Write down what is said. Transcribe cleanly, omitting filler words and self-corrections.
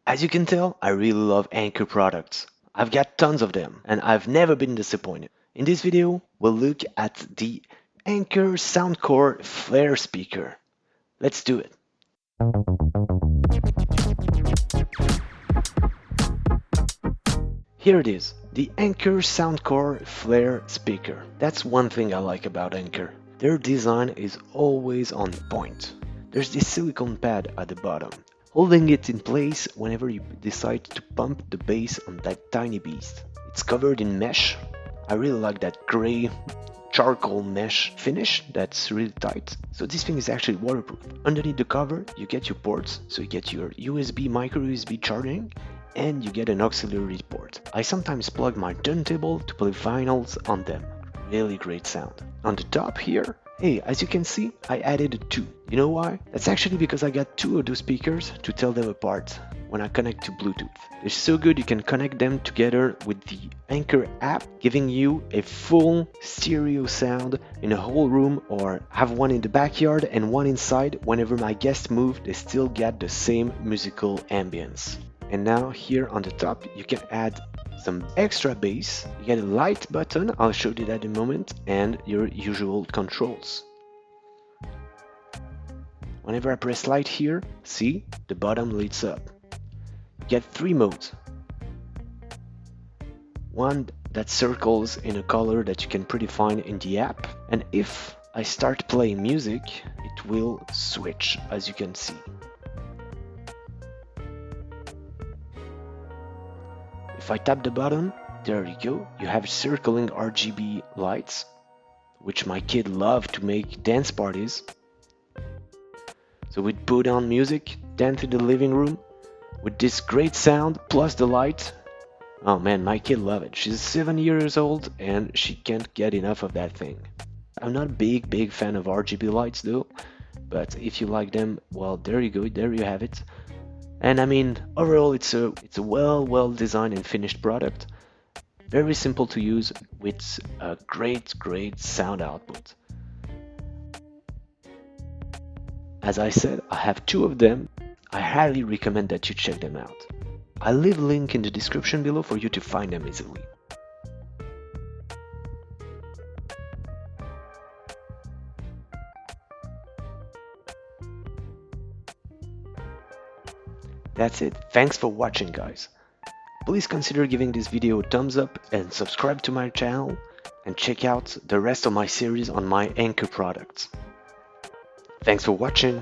As you can tell, I really love Anker products. I've got tons of them, and I've never been disappointed. In this video, we'll look at the Anker Soundcore Flare speaker. Let's do it. Here it is, the Anker Soundcore Flare speaker. That's one thing I like about Anker. Their design is always on point. There's this silicone pad at the bottom, holding it in place whenever you decide to pump the bass on that tiny beast. It's covered in mesh. I really like that gray charcoal mesh finish that's really tight. So this thing is actually waterproof. Underneath the cover, you get your ports. So you get your USB, micro USB charging, and you get an auxiliary port. I sometimes plug my turntable to play vinyls on them. Really great sound. On the top here, hey, as you can see, I added a 2. You know why? That's actually because I got 2 of those speakers to tell them apart when I connect to Bluetooth. They're so good you can connect them together with the Anker app, giving you a full stereo sound in a whole room, or have one in the backyard and one inside. Whenever my guests move, they still get the same musical ambience. And now here on the top, you can add some extra bass. You get a light button, I'll show you that in a moment, and your usual controls. Whenever I press light here, see, the bottom lights up. You get 3 modes. One that circles in a color that you can predefine in the app, and if I start playing music, it will switch, as you can see. If I tap the button, there you go, you have circling RGB lights, which my kid loved to make dance parties. So we'd put on music, dance in the living room, with this great sound, plus the light. Oh man, my kid loved it. She's 7 years old and she can't get enough of that thing. I'm not a big fan of RGB lights though, but if you like them, well, there you go, there you have it. And I mean, overall, it's a well designed and finished product. Very simple to use with a great sound output. As I said, I have 2 of them. I highly recommend that you check them out. I'll leave a link in the description below for you to find them easily. That's it. Thanks for watching, guys. Please consider giving this video a thumbs up and subscribe to my channel, and check out the rest of my series on my Anker products. Thanks for watching.